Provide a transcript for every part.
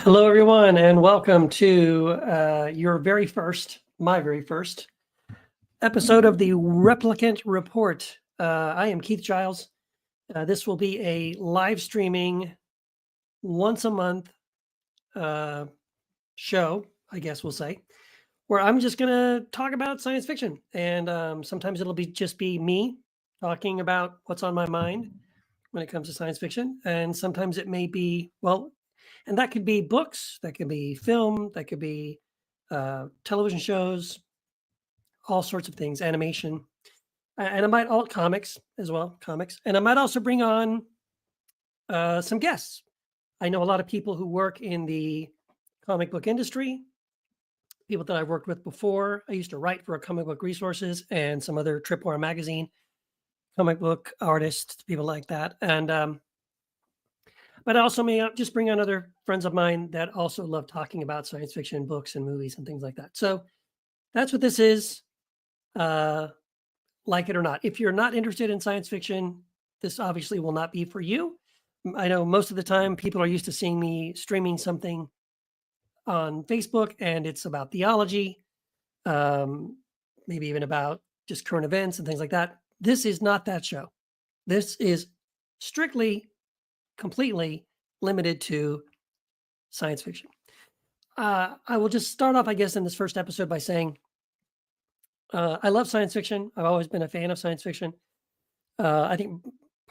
Hello, everyone, and welcome to my very first episode of the Replicant Report. I am Keith Giles. This will be a live streaming once a month show, I guess we'll say, where I'm just going to talk about science fiction. And sometimes it'll just be me talking about what's on my mind when it comes to science fiction. And sometimes it may be, and that could be books, that could be film, that could be television shows, all sorts of things, animation, and I might comics as well, comics, and I might also bring on some guests. I know a lot of people who work in the comic book industry, people that I've worked with before. I used to write for a Comic Book Resources and some other Tripwire magazine, comic book artists, people like that, and but I also may just bring on other friends of mine that also love talking about science fiction books and movies and things like that. So that's what this is, like it or not. If you're not interested in science fiction, this obviously will not be for you. I know most of the time people are used to seeing me streaming something on Facebook and it's about theology, maybe even about just current events and things like that. This is not that show. This is strictly completely limited to science fiction. I will just start off, I guess, in this first episode by saying I love science fiction. I've always been a fan of science fiction. I think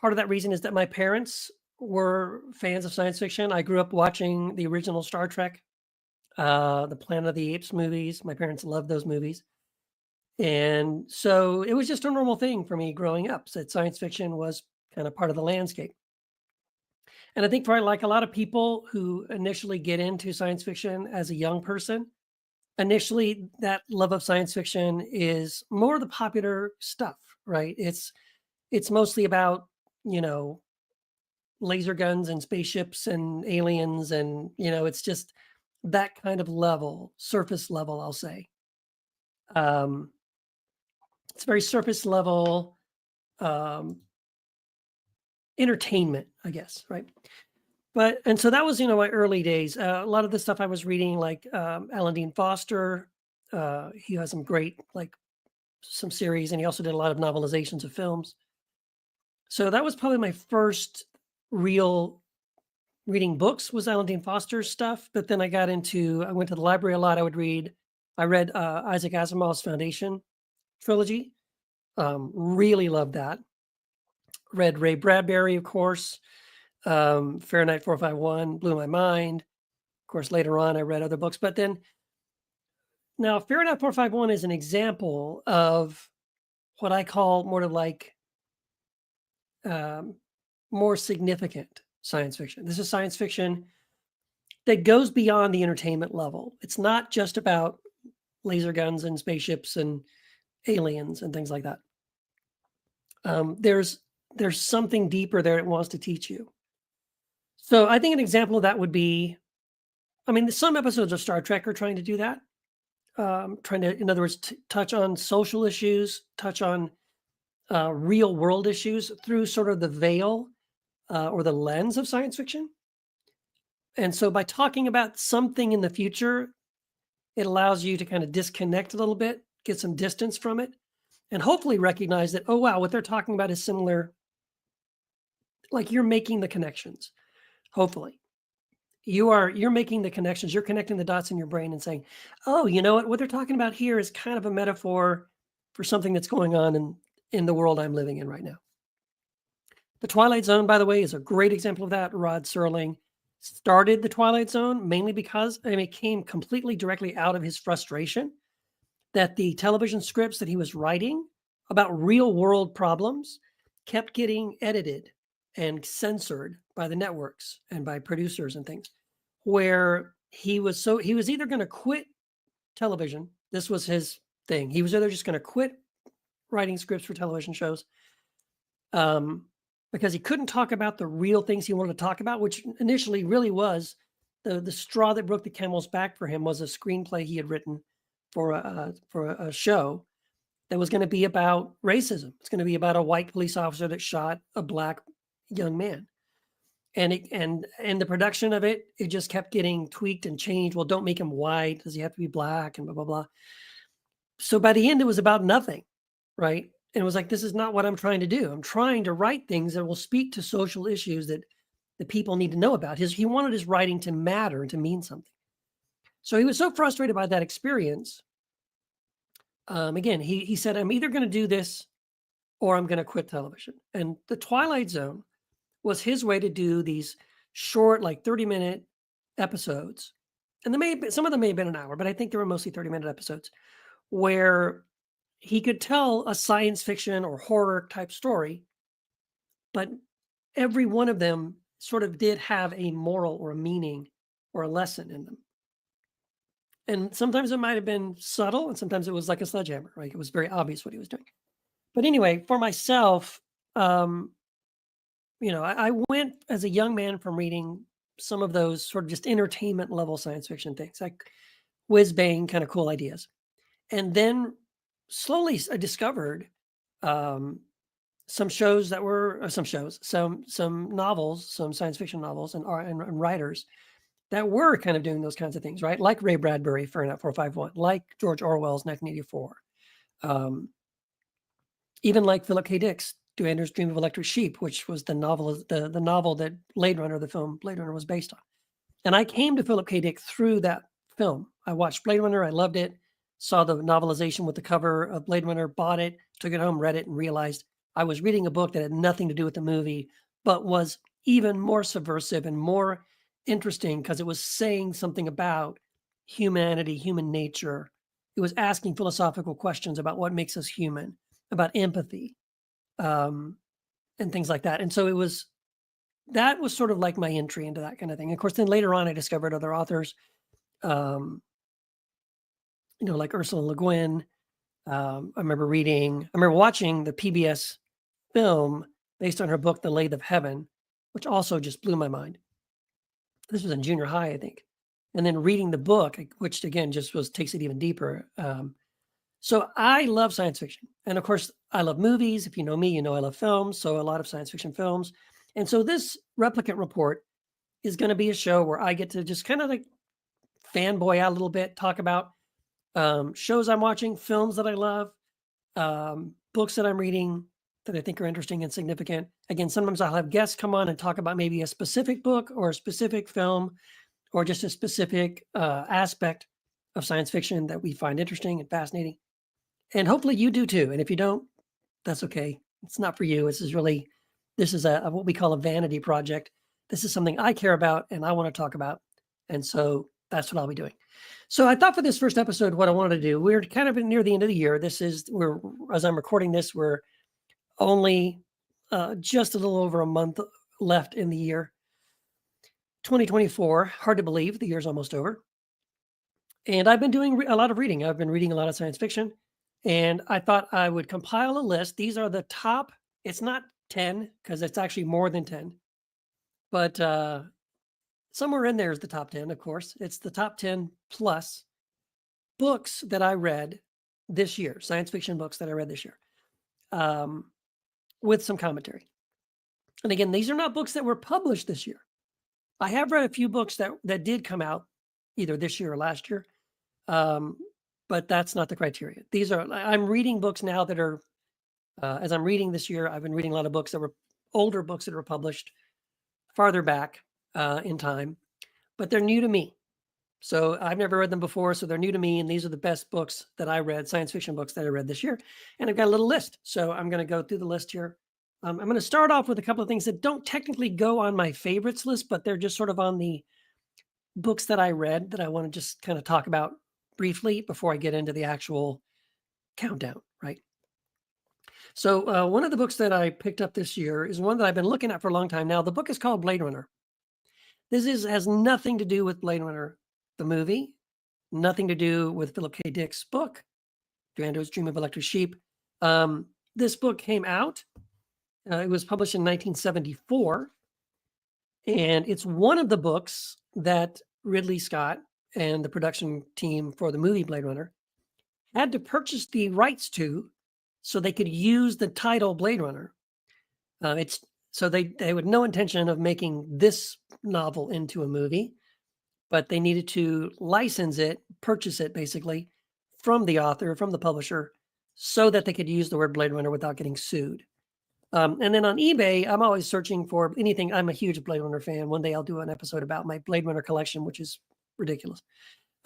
part of that reason is that my parents were fans of science fiction. I grew up watching the original Star Trek, the Planet of the Apes movies. My parents loved those movies. And so it was just a normal thing for me growing up, that science fiction was kind of part of the landscape. And I think for like a lot of people who initially get into science fiction as a young person, initially that love of science fiction is more the popular stuff, right? It's mostly about, laser guns and spaceships and aliens and, it's just that kind of level, surface level, I'll say. It's very surface level entertainment, I guess, right? And so that was, my early days. A lot of the stuff I was reading, like Alan Dean Foster, he has some great, some series, and he also did a lot of novelizations of films. So that was probably my first real reading books was Alan Dean Foster's stuff. But then I went to the library a lot. I read Isaac Asimov's Foundation trilogy. Really loved that. Read Ray Bradbury, of course. Fahrenheit 451 blew my mind. Of course, later on, I read other books. But then, now Fahrenheit 451 is an example of what I call more significant science fiction. This is science fiction that goes beyond the entertainment level. It's not just about laser guns and spaceships and aliens and things like that. There's something deeper there it wants to teach you. So I think an example of that would be, some episodes of Star Trek are trying to do that. Trying to, in other words, touch on social issues, touch on real world issues through sort of the veil or the lens of science fiction. And so by talking about something in the future, it allows you to kind of disconnect a little bit, get some distance from it, and hopefully recognize that, oh, wow, what they're talking about is similar. Like you're making the connections. Hopefully you're making the connections. You're connecting the dots in your brain and saying, oh, you know what they're talking about here is kind of a metaphor for something that's going on in the world I'm living in right now. The Twilight Zone, by the way, is a great example of that. Rod Serling started the Twilight Zone mainly because it came completely directly out of his frustration that the television scripts that he was writing about real world problems kept getting edited and censored by the networks and by producers and things, where he was either going to quit television. This was his thing. He was either just going to quit writing scripts for television shows because he couldn't talk about the real things he wanted to talk about, which initially really was the straw that broke the camel's back for him was a screenplay he had written for a show that was going to be about racism. It's going to be about a white police officer that shot a black young man. And the production of it, it just kept getting tweaked and changed. Well, don't make him white. Does he have to be black? And blah, blah, blah. So by the end, it was about nothing, right? And it was like, this is not what I'm trying to do. I'm trying to write things that will speak to social issues that the people need to know about. He wanted his writing to matter and to mean something. So he was so frustrated by that experience. Again, he said, I'm either going to do this or I'm going to quit television. And The Twilight Zone was his way to do these short, like 30-minute episodes. And some of them may have been an hour, but I think they were mostly 30-minute episodes where he could tell a science fiction or horror type story, but every one of them sort of did have a moral or a meaning or a lesson in them. And sometimes it might have been subtle, and sometimes it was like a sledgehammer, right? It was very obvious what he was doing. But anyway, for myself, I went as a young man from reading some of those sort of just entertainment level science fiction things, like whiz bang kind of cool ideas. And then slowly I discovered some novels, some science fiction novels and writers that were kind of doing those kinds of things, right? Like Ray Bradbury, Fahrenheit 451, like George Orwell's 1984, even like Philip K. Dick's Do Androids Dream of Electric Sheep, which was the novel that Blade Runner, the film Blade Runner, was based on. And I came to Philip K. Dick through that film. I watched Blade Runner, I loved it, saw the novelization with the cover of Blade Runner, bought it, took it home, read it, and realized I was reading a book that had nothing to do with the movie, but was even more subversive and more interesting because it was saying something about humanity, human nature. It was asking philosophical questions about what makes us human, about empathy, and things like that. And so that was sort of like my entry into that kind of thing. Of course, then later on, I discovered other authors, like Ursula Le Guin. I remember watching the PBS film based on her book, The Lathe of Heaven, which also just blew my mind. This was in junior high, I think. And then reading the book, which again, just takes it even deeper. So I love science fiction. And of course, I love movies. If you know me, you know I love films. So a lot of science fiction films. And so this Replicant Report is going to be a show where I get to just kind of like fanboy out a little bit, talk about shows I'm watching, films that I love, books that I'm reading that I think are interesting and significant. Again, sometimes I'll have guests come on and talk about maybe a specific book or a specific film or just a specific aspect of science fiction that we find interesting and fascinating. And hopefully you do too. And if you don't, that's okay. It's not for you. This is a what we call a vanity project. This is something I care about and I want to talk about. And so that's what I'll be doing. So I thought for this first episode, what I wanted to do, we're kind of near the end of the year. As I'm recording this, we're only just a little over a month left in the year. 2024, hard to believe, the year's almost over. And I've been doing a lot of reading. I've been reading a lot of science fiction. And I thought I would compile a list. These are the top, it's not 10, because it's actually more than 10. But somewhere in there is the top 10, of course. It's the top 10 plus books that I read this year, science fiction books that I read this year, with some commentary. And again, these are not books that were published this year. I have read a few books that did come out either this year or last year, but that's not the criteria. I'm reading books now that are, as I'm reading this year, I've been reading a lot of books that were older books that were published farther back in time, but they're new to me. So I've never read them before, so they're new to me, and these are the best books that I read, science fiction books that I read this year. And I've got a little list, so I'm going to go through the list here. I'm going to start off with a couple of things that don't technically go on my favorites list, but they're just sort of on the books that I read that I want to just kind of talk about briefly before I get into the actual countdown, right? So one of the books that I picked up this year is one that I've been looking at for a long time now. The book is called Blade Runner. This has nothing to do with Blade Runner, the movie, nothing to do with Philip K. Dick's book, Do Androids Dream of Electric Sheep. This book came out. It was published in 1974. And it's one of the books that Ridley Scott and the production team for the movie Blade Runner had to purchase the rights to so they could use the title Blade Runner. It's So they had no intention of making this novel into a movie, but they needed to license it, purchase it basically from the author, from the publisher, so that they could use the word Blade Runner without getting sued. And then on eBay, I'm always searching for anything. I'm a huge Blade Runner fan. One day I'll do an episode about my Blade Runner collection, which is ridiculous.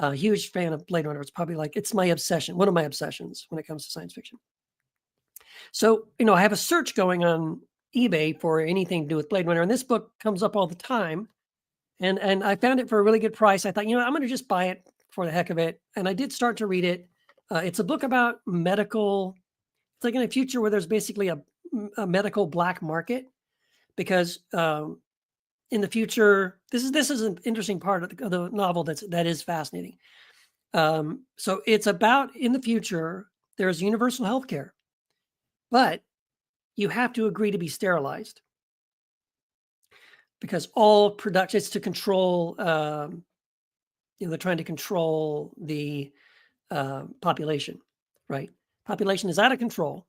A huge fan of Blade Runner. It's probably like, it's my obsession, one of my obsessions when it comes to science fiction. So, I have a search going on eBay for anything to do with Blade Runner, and this book comes up all the time. And I found it for a really good price. I thought, I'm going to just buy it for the heck of it. And I did start to read it. It's a book about medical. It's like in a future where there's basically a medical black market, because in the future, this is an interesting part of the novel that is fascinating. So it's about, in the future, there's universal health care, but you have to agree to be sterilized, because all production is to control, they're trying to control the population, right? Population is out of control.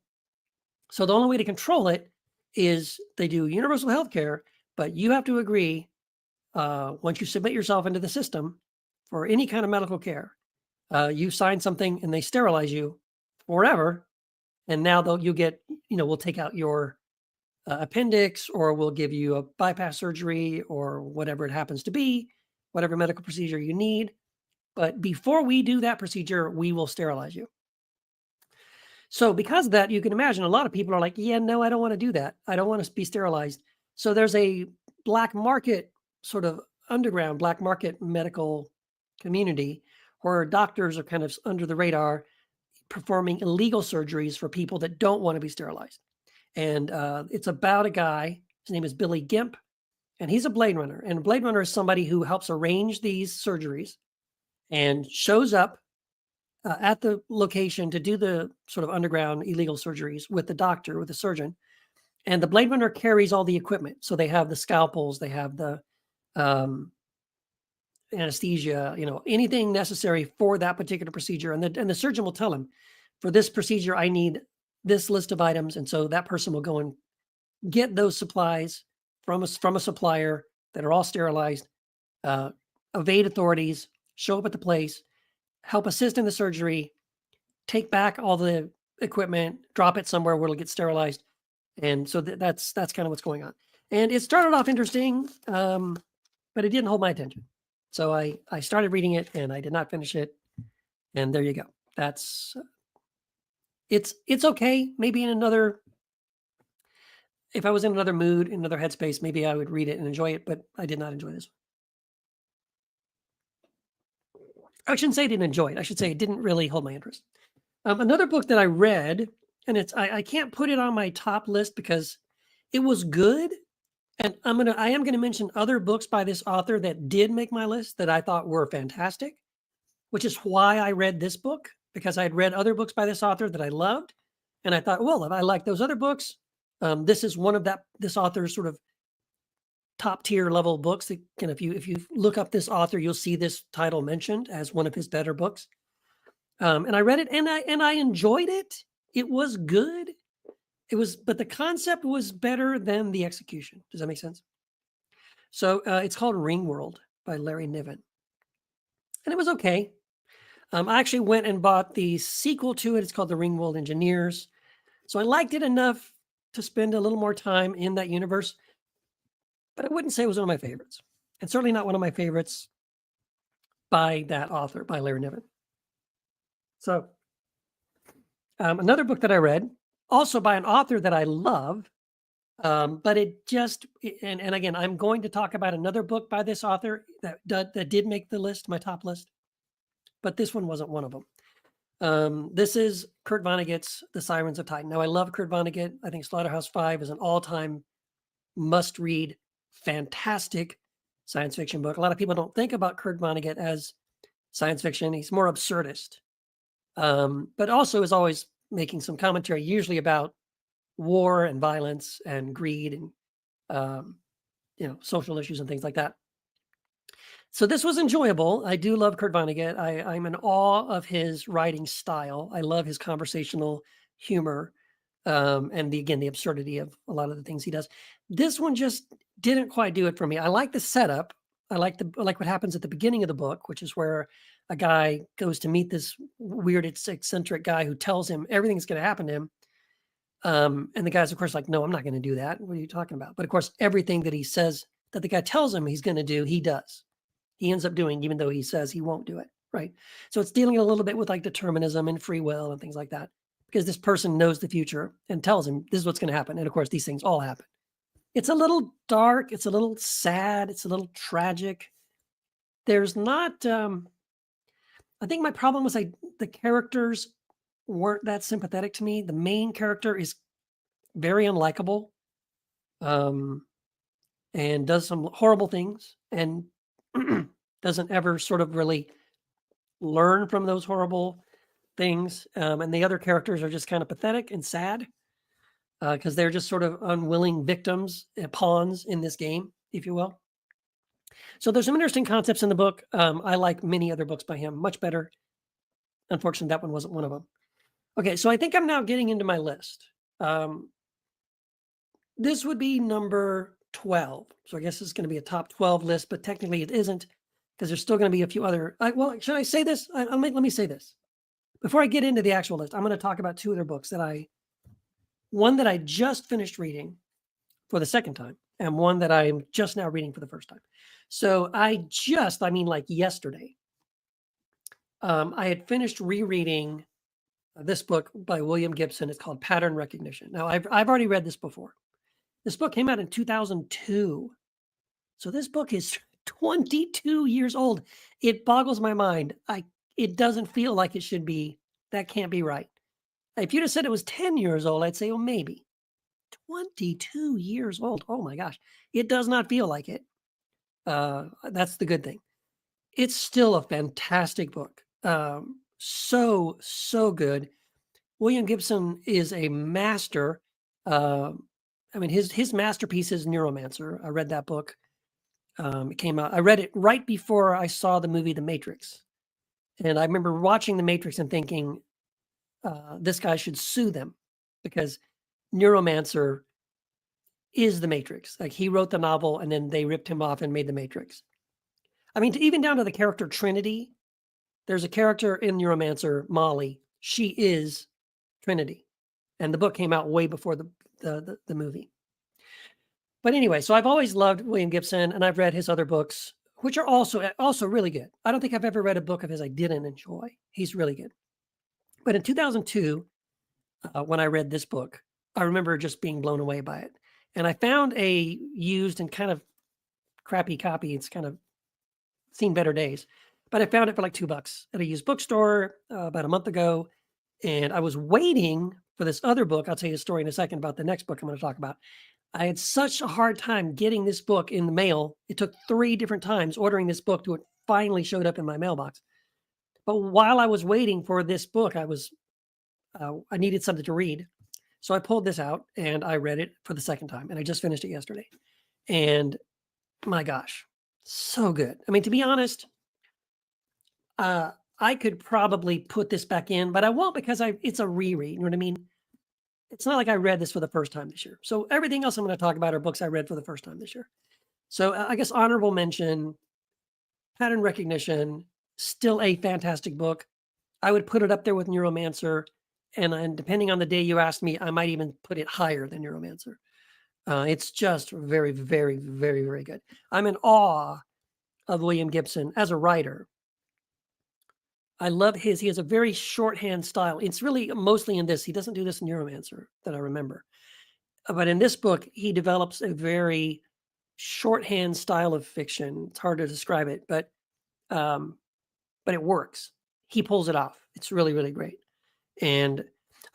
So the only way to control it is they do universal health care, but you have to agree, once you submit yourself into the system for any kind of medical care, you sign something and they sterilize you forever. And now you get, we'll take out your appendix, or we'll give you a bypass surgery, or whatever it happens to be, whatever medical procedure you need. But before we do that procedure, we will sterilize you. So because of that, you can imagine a lot of people are like, yeah, no, I don't want to do that. I don't want to be sterilized. So there's a black market, sort of underground black market medical community, where doctors are kind of under the radar performing illegal surgeries for people that don't want to be sterilized. And it's about a guy, his name is Billy Gimp, and he's a Blade Runner. And a Blade Runner is somebody who helps arrange these surgeries and shows up at the location to do the sort of underground illegal surgeries with the doctor, with the surgeon. And the Blade Runner carries all the equipment. So they have the scalpels, they have the anesthesia, anything necessary for that particular procedure. And the surgeon will tell him, for this procedure, I need this list of items. And so that person will go and get those supplies from a supplier that are all sterilized, evade authorities, show up at the place, help assist in the surgery, take back all the equipment, drop it somewhere where it'll get sterilized. And so that's kind of what's going on. And it started off interesting, but it didn't hold my attention. So I started reading it and I did not finish it. And there you go. That's it's okay. Maybe if I was in another mood, in another headspace, maybe I would read it and enjoy it, but I did not enjoy this. I shouldn't say I didn't enjoy it. I should say it didn't really hold my interest. Another book that I read, and I can't put it on my top list because it was good. And I am gonna mention other books by this author that did make my list that I thought were fantastic, which is why I read this book, because I had read other books by this author that I loved. And I thought, well, if I like those other books, this is one of this author's sort of top tier level books. That if you look up this author, you'll see this title mentioned as one of his better books. And I read it and I enjoyed it. It was good. But the concept was better than the execution. Does that make sense? So it's called Ringworld by Larry Niven. And it was okay. I actually went and bought the sequel to it. It's called The Ringworld Engineers. So I liked it enough to spend a little more time in that universe, but I wouldn't say it was one of my favorites. And certainly not one of my favorites by that author, by Larry Niven. So another book that I read, also by an author that I love, but it just, and again, I'm going to talk about another book by this author that did make the list, my top list, but this one wasn't one of them. This is Kurt Vonnegut's The Sirens of Titan. Now, I love Kurt Vonnegut. I think Slaughterhouse-Five is an all-time must-read, fantastic science fiction book. A lot of people don't think about Kurt Vonnegut as science fiction. He's more absurdist, but also is always making some commentary, usually about war and violence and greed and social issues and things like that. So this was enjoyable. I do love Kurt Vonnegut. I'm in awe of his writing style. I love his conversational humor. and again, the absurdity of a lot of the things he does. This one just didn't quite do it for me. I like the setup. I like what happens at the beginning of the book, which is where a guy goes to meet this weird, eccentric guy who tells him everything's going to happen to him. And the guy's, of course, like, no, I'm not going to do that. What are you talking about? But of course, everything that he says that the guy tells him he's going to do, he does. He ends up doing, even though he says he won't do it. Right. So it's dealing a little bit with like determinism and free will and things like that, because this person knows the future and tells him this is what's going to happen. And of course, these things all happen. It's a little dark. It's a little sad. It's a little tragic. There's not, I think my problem was the characters weren't that sympathetic to me. The main character is very unlikable, and does some horrible things and doesn't ever sort of really learn from those horrible things. And the other characters are just kind of pathetic and sad because they're just sort of unwilling victims, pawns in this game, if you will. So there's some interesting concepts in the book. I like many other books by him much better. Unfortunately, that one wasn't one of them. Okay, so I think I'm now getting into my list. This would be number 12. So I guess it's going to be a top 12 list, but technically it isn't because there's still going to be a few other. Well, should I say this? Let me say this. Before I get into the actual list, I'm going to talk about two other books one that I just finished reading for the second time, and one that I'm just now reading for the first time. So I mean like yesterday, I had finished rereading this book by William Gibson. It's called Pattern Recognition. Now, I've already read this before. This book came out in 2002. So this book is 22 years old. It boggles my mind. It doesn't feel like it should be. That can't be right. If you'd have said it was 10 years old, I'd say, well, maybe. 22 years old. Oh my gosh. It does not feel like it. That's the good thing. It's still a fantastic book. So good. William Gibson is a master. I mean, his masterpiece is Neuromancer. I read that book. It came out. I read it right before I saw the movie The Matrix. And I remember watching The Matrix and thinking, this guy should sue them because Neuromancer is The Matrix. Like, he wrote the novel and then they ripped him off and made The Matrix. I mean, even down to the character Trinity. There's a character in Neuromancer, Molly. She is Trinity. And the book came out way before the movie. But anyway, so I've always loved William Gibson, and I've read his other books, which are also really good. I don't think I've ever read a book of his I didn't enjoy. He's really good. But in 2002, when I read this book, I remember just being blown away by it. And I found a used and kind of crappy copy. It's kind of seen better days. But I found it for like $2 at a used bookstore about a month ago. And I was waiting for this other book. I'll tell you a story in a second about the next book I'm going to talk about. I had such a hard time getting this book in the mail. It took 3 different times ordering this book till it finally showed up in my mailbox. But while I was waiting for this book, I needed something to read. So I pulled this out and I read it for the second time. And I just finished it yesterday. And my gosh, so good. I mean, to be honest, I could probably put this back in, but I won't because it's a reread. You know what I mean? It's not like I read this for the first time this year. So everything else I'm going to talk about are books I read for the first time this year. So I guess honorable mention, Pattern Recognition, still a fantastic book. I would put it up there with Neuromancer. And depending on the day you asked me, I might even put it higher than Neuromancer. It's just very, very, very, very good. I'm in awe of William Gibson as a writer. I love he has a very shorthand style. It's really mostly in this. He doesn't do this in Neuromancer that I remember. But in this book, he develops a very shorthand style of fiction. It's hard to describe it, but it works. He pulls it off. It's really, really great. And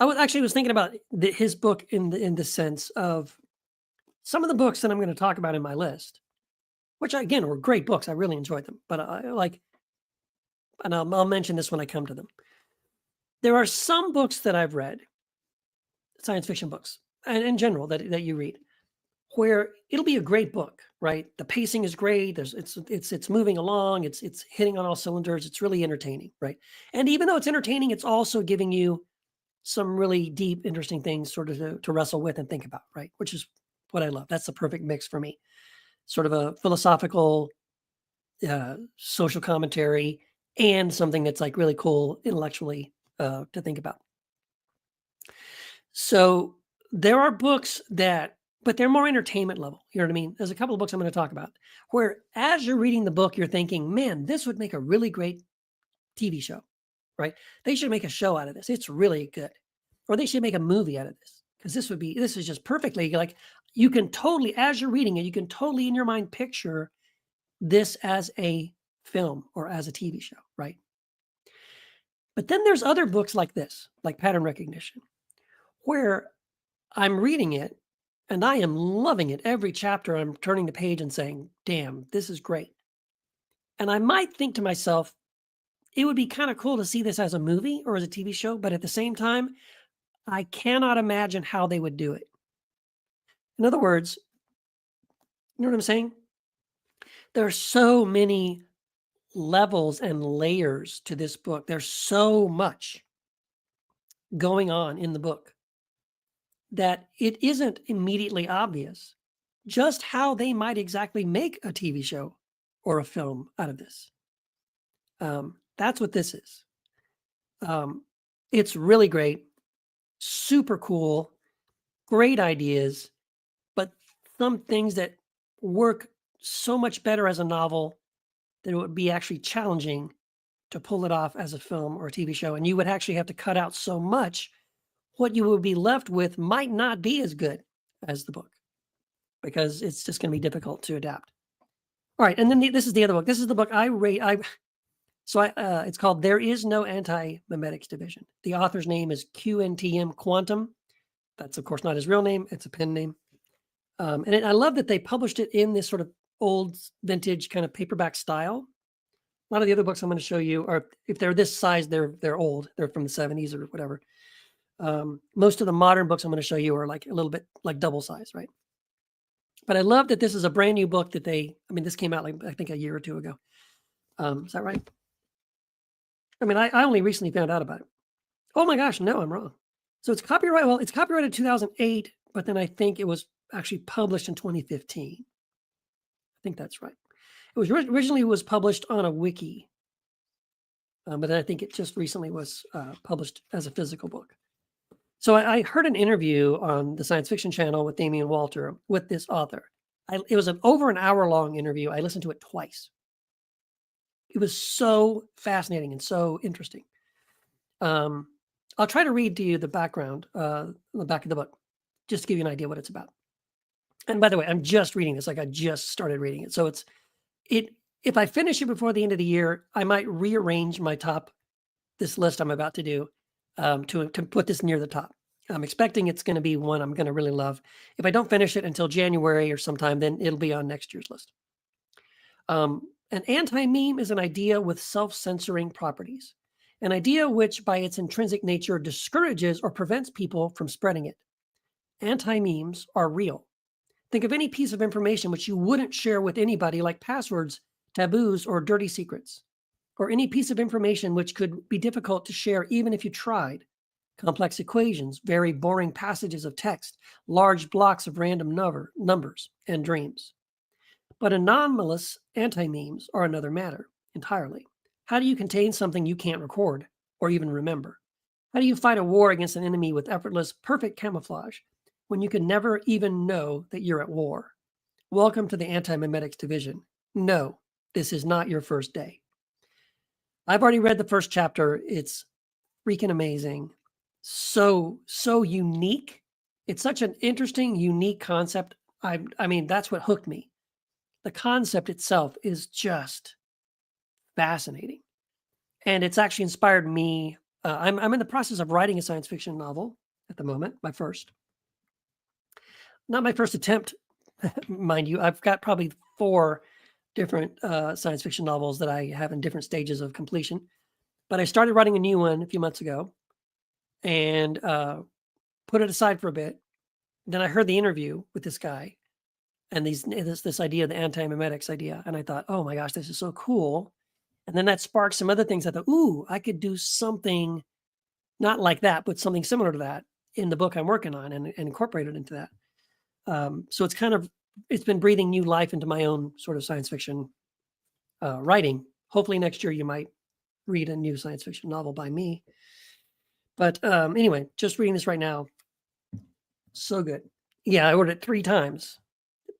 I was thinking about his book in the sense of some of the books that I'm going to talk about in my list, which again were great books. I really enjoyed them, but and I'll mention this when I come to them. There are some books that I've read, science fiction books, and in general that you read, where it'll be a great book, right? The pacing is great. It's moving along. It's hitting on all cylinders. It's really entertaining, right? And even though it's entertaining, it's also giving you some really deep, interesting things sort of to wrestle with and think about, right? Which is what I love. That's the perfect mix for me. Sort of a philosophical, social commentary, and something that's like really cool intellectually to think about. So there are books but they're more entertainment level. You know what I mean? There's a couple of books I'm going to talk about where, as you're reading the book, you're thinking, man, this would make a really great TV show, right? They should make a show out of this. It's really good. Or they should make a movie out of this because this is just perfectly like, you can totally, as you're reading it, you can totally in your mind picture this as a film or as a TV show, right? But then there's other books like this, like Pattern Recognition, where I'm reading it and I am loving it. Every chapter I'm turning the page and saying, damn, this is great. And I might think to myself, it would be kind of cool to see this as a movie or as a TV show, but at the same time, I cannot imagine how they would do it. In other words, you know what I'm saying? There are so many levels and layers to this book. There's so much going on in the book that it isn't immediately obvious just how they might exactly make a TV show or a film out of this. That's what this is. It's really great, super cool, great ideas, but some things that work so much better as a novel that it would be actually challenging to pull it off as a film or a TV show. And you would actually have to cut out so much. What you would be left with might not be as good as the book because it's just going to be difficult to adapt. All right. And then this is the other book. This is the book I rate. It's called There Is No Anti-Memetics Division. The author's name is QNTM Quantum. That's, of course, not his real name. It's a pen name. I love that they published it in this sort of old vintage kind of paperback style. A lot of the other books I'm going to show you are, if they're this size, they're old. They're from the 70s or whatever. Most of the modern books I'm going to show you are like a little bit like double size, right? But I love that this is a brand new book that this came out like, I think a year or two ago. Is that right? I mean, I only recently found out about it. Oh my gosh, no, I'm wrong. So it's copyrighted 2008, but then I think it was actually published in 2015. I think that's right. It was originally was published on a wiki, but then I think it just recently was published as a physical book. So I heard an interview on the Science Fiction Channel with Damian Walter with this author. It was over an hour-long interview. I listened to it twice. It was so fascinating and so interesting. I'll try to read to you the background on the back of the book, just to give you an idea what it's about. And by the way, I'm just reading this, like I just started reading it. So if I finish it before the end of the year, I might rearrange this list I'm about to do to put this near the top. I'm expecting it's going to be one I'm going to really love. If I don't finish it until January or sometime, then it'll be on next year's list. An anti-meme is an idea with self-censoring properties, an idea which by its intrinsic nature discourages or prevents people from spreading it. Anti-memes are real. Think of any piece of information which you wouldn't share with anybody, like passwords, taboos, or dirty secrets, or any piece of information which could be difficult to share even if you tried. Complex equations, very boring passages of text, large blocks of random numbers, and dreams. But anomalous anti-memes are another matter entirely. How do you contain something you can't record or even remember? How do you fight a war against an enemy with effortless, perfect camouflage when you can never even know that you're at war? Welcome to the Anti-Memetics Division. No, this is not your first day. I've already read the first chapter. It's freaking amazing. So unique. It's such an interesting, unique concept. I mean, that's what hooked me. The concept itself is just fascinating. And it's actually inspired me. I'm in the process of writing a science fiction novel at the moment, my first. Not my first attempt, mind you. I've got probably 4 different science fiction novels that I have in different stages of completion. But I started writing a new one a few months ago and put it aside for a bit. Then I heard the interview with this guy and this idea, the anti-memetics idea. And I thought, oh my gosh, this is so cool. And then that sparked some other things. I thought, ooh, I could do something not like that, but something similar to that in the book I'm working on and incorporated into that. So it's been breathing new life into my own sort of science fiction writing. Hopefully next year you might read a new science fiction novel by me. But anyway, just reading this right now. So good. Yeah, I ordered it 3 times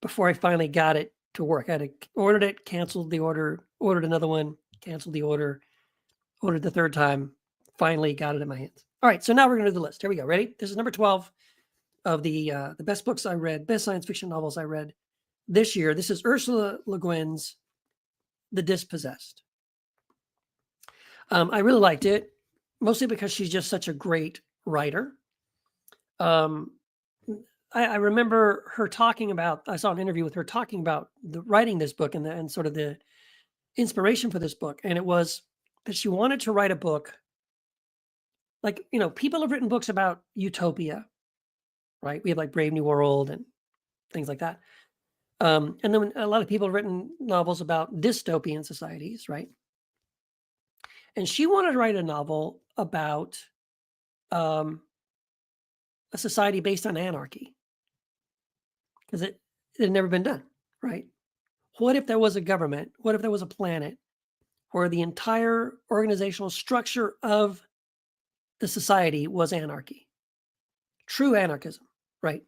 before I finally got it to work. I had ordered it, canceled the order, ordered another one, canceled the ordered the 3rd time, finally got it in my hands. All right, so now we're going to do the list. Here we go. Ready? This is number 12 of the best books I read, best science fiction novels I read this year. This is Ursula Le Guin's The Dispossessed. I really liked it, mostly because she's just such a great writer. I remember her talking about, I saw an interview with her talking about writing this book and sort of the inspiration for this book. And it was that she wanted to write a book. Like, people have written books about utopia, right? We have like Brave New World and things like that. And then a lot of people have written novels about dystopian societies, right? And she wanted to write a novel about a society based on anarchy, because it had never been done, right? What if there was a government? What if there was a planet where the entire organizational structure of the society was anarchy? True anarchism, right?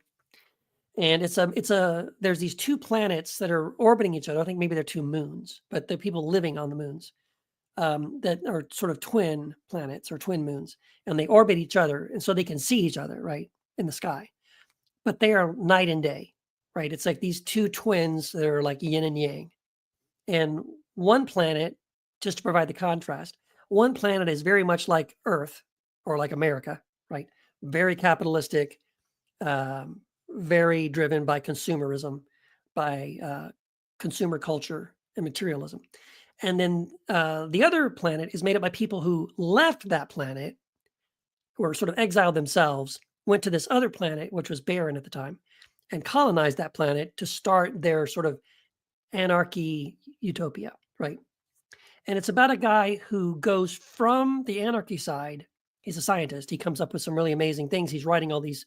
And there's these 2 planets that are orbiting each other. I think maybe they're 2 moons, but they're people living on the moons that are sort of twin planets or twin moons, and they orbit each other, and so they can see each other, right, in the sky. But they are night and day, right? It's like these 2 twins that are like yin and yang. And one planet, just to provide the contrast, one planet is very much like Earth or like America, right? Very capitalistic, very driven by consumerism, by consumer culture and materialism. And then the other planet is made up by people who left that planet, who are sort of exiled themselves, went to this other planet, which was barren at the time, and colonized that planet to start their sort of anarchy utopia, right? And it's about a guy who goes from the anarchy side. He's a scientist. He comes up with some really amazing things. He's writing all these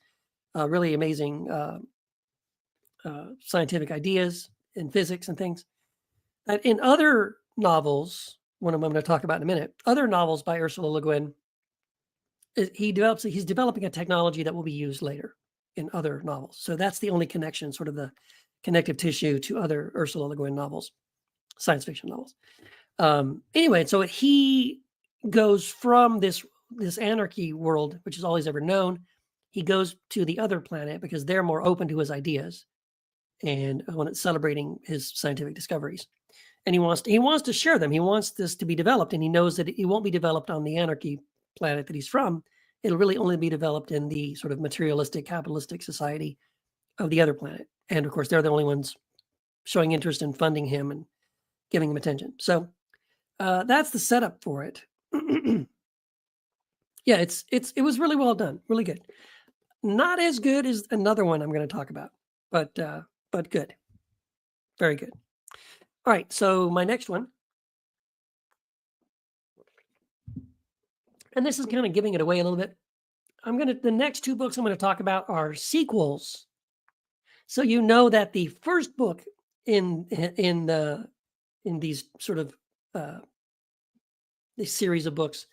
really amazing scientific ideas in physics and things. And in other novels, one of them I'm going to talk about in a minute, other novels by Ursula Le Guin, he's developing a technology that will be used later in other novels. So that's the only connection, sort of the connective tissue to other Ursula Le Guin novels, science fiction novels. Anyway, so he goes from this anarchy world, which is all he's ever known. He goes to the other planet because they're more open to his ideas and when it's celebrating his scientific discoveries. And he wants to share them. He wants this to be developed, and he knows that it won't be developed on the anarchy planet that he's from. It'll really only be developed in the sort of materialistic, capitalistic society of the other planet. And of course, they're the only ones showing interest in funding him and giving him attention. So that's the setup for it. Yeah, it was really well done, really good. Not as good as another one I'm going to talk about, but good, very good. All right, so my next one, and this is kind of giving it away a little bit. The next 2 books I'm going to talk about are sequels. So you know that the first book in these sort of this series of books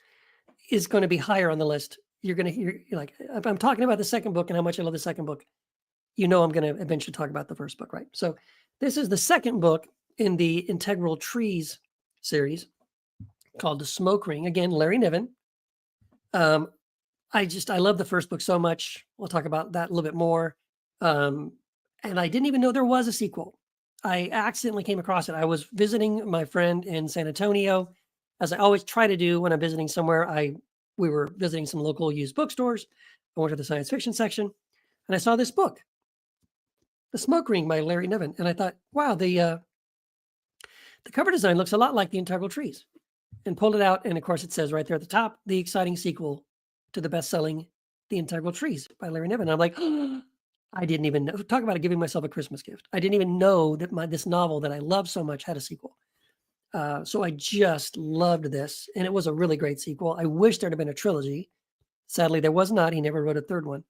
is going to be higher on the list. You're like, if I'm talking about the second book and how much I love the second book, I'm going to eventually talk about the first book, right? So this is the second book in the Integral Trees series called The Smoke Ring. Again, Larry Niven. I love the first book so much. We'll talk about that a little bit more. And I didn't even know there was a sequel. I accidentally came across it. I was visiting my friend in San Antonio, as I always try to do when I'm visiting somewhere. We were visiting some local used bookstores. I went to the science fiction section, and I saw this book, The Smoke Ring by Larry Niven. And I thought, wow, the cover design looks a lot like The Integral Trees. And pulled it out, and of course it says right there at the top, the exciting sequel to the best-selling The Integral Trees by Larry Niven. And I'm like, oh, I didn't even know. Talk about giving myself a Christmas gift. I didn't even know that this novel that I love so much had a sequel. So I just loved this, and it was a really great sequel. I wish there had been a trilogy. Sadly, there was not. He never wrote a third one.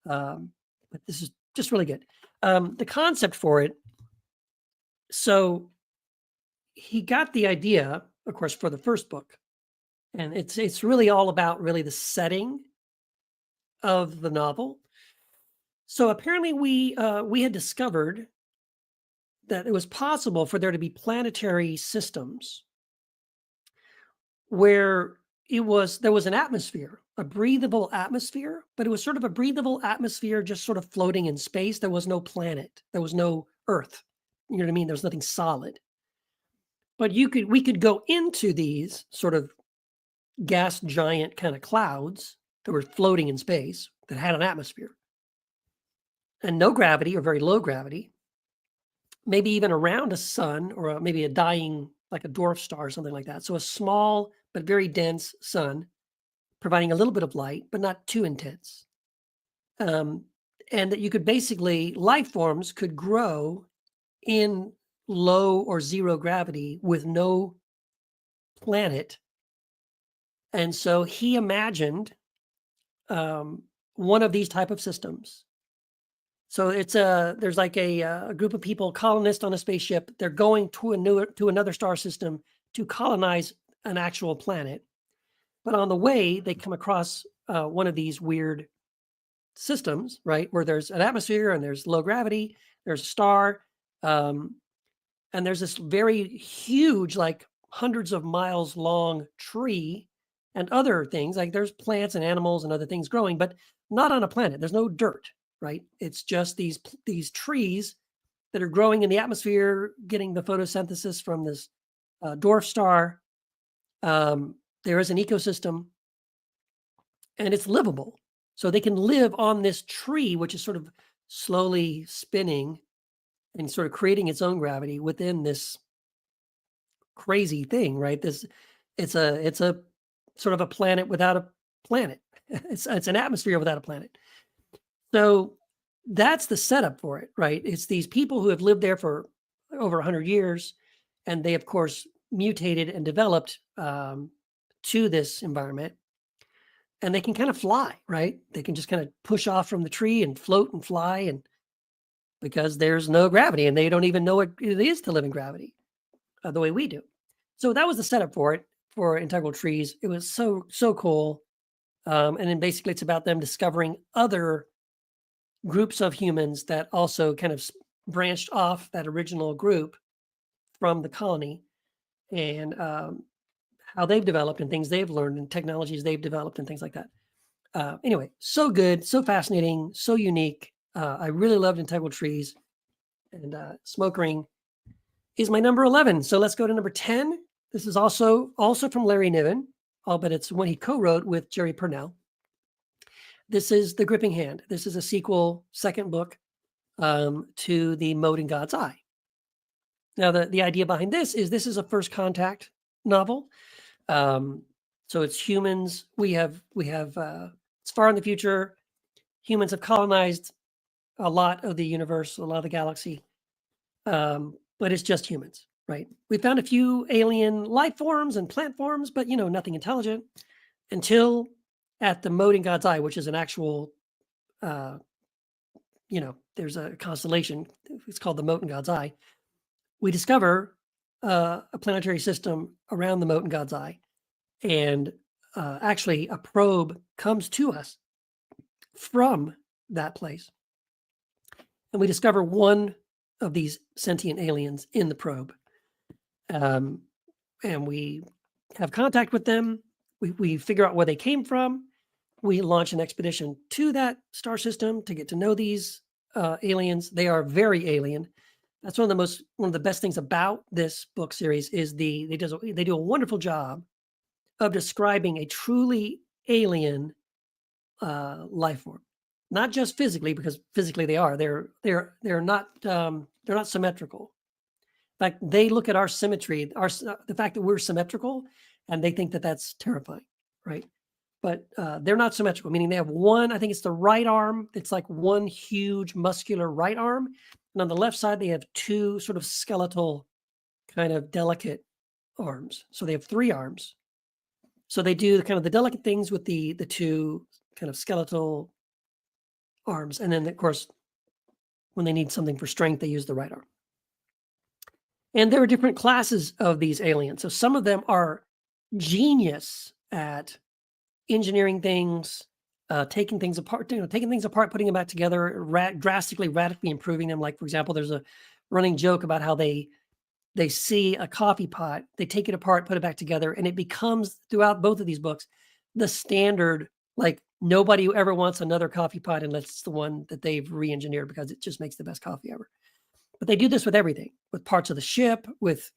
But this is just really good. The concept for it, so he got the idea, of course, for the first book, and it's really all about really the setting of the novel. So apparently we had discovered that it was possible for there to be planetary systems where there was an atmosphere, a breathable atmosphere, but it was sort of a breathable atmosphere just sort of floating in space. There was no planet. There was no Earth. You know what I mean? There was nothing solid. But we could go into these sort of gas giant kind of clouds that were floating in space that had an atmosphere and no gravity or very low gravity, maybe even around a sun or maybe a dying, like a dwarf star or something like that. So a small but very dense sun providing a little bit of light, but not too intense. And that you could basically, life forms could grow in low or zero gravity with no planet. And so he imagined one of these type of systems. So there's like a group of people, colonists on a spaceship. They're going to another star system to colonize an actual planet. But on the way, they come across one of these weird systems, right? Where there's an atmosphere and there's low gravity, there's a star, and there's this very huge, like hundreds of miles long tree and other things. Like there's plants and animals and other things growing, but not on a planet. There's no dirt, right? It's just these trees that are growing in the atmosphere, getting the photosynthesis from this dwarf star. There is an ecosystem and it's livable. So they can live on this tree, which is sort of slowly spinning and sort of creating its own gravity within this crazy thing, right? It's a sort of a planet without a planet. It's an atmosphere without a planet. So that's the setup for it, right? It's these people who have lived there for over 100 years, and they, of course, mutated and developed to this environment. And they can kind of fly, right? They can just kind of push off from the tree and float and fly, and because there's no gravity, and they don't even know what it is to live in gravity the way we do. So that was the setup for it, for integral trees. It was so cool. And then basically it's about them discovering other groups of humans that also kind of branched off that original group from the colony, and how they've developed and things they've learned and technologies they've developed and things like that. Anyway, so good, so fascinating, so unique. I really loved Integral Trees, and Smoke Ring is my number 11. So let's go to number 10. This is also from Larry Niven, but it's one he co-wrote with Jerry Purnell. This is The Gripping Hand. This is a sequel, second book to The Mote in God's Eye. Now, the idea behind this is a first contact novel. So it's humans. We have it's far in the future. Humans have colonized a lot of the universe, a lot of the galaxy, but it's just humans, right? We found a few alien life forms and plant forms, but nothing intelligent until at the Mote in God's Eye, which is an actual, there's a constellation. It's called the Mote in God's Eye. We discover a planetary system around the Mote in God's Eye, and actually a probe comes to us from that place. And we discover one of these sentient aliens in the probe. And we have contact with them. We figure out where they came from. We launch an expedition to that star system to get to know these aliens. They are very alien. That's one of the best things about this book series is they do a wonderful job of describing a truly alien life form, not just physically, because physically they are. They're not symmetrical. In fact, they look at our symmetry, the fact that we're symmetrical, and they think that that's terrifying, right? But they're not symmetrical, meaning they have one. I think it's the right arm. It's like one huge muscular right arm. And on the left side, they have two sort of skeletal, kind of delicate arms. So they have three arms. So they do kind of the delicate things with the two kind of skeletal arms, and then of course when they need something for strength, they use the right arm. And there are different classes of these aliens. So some of them are genius at engineering things, taking things apart, putting them back together, drastically, radically improving them. Like, for example, there's a running joke about how they see a coffee pot, they take it apart, put it back together, and it becomes, throughout both of these books, the standard. Like, nobody ever wants another coffee pot unless it's the one that they've re-engineered, because it just makes the best coffee ever. But they do this with everything, with parts of the ship, with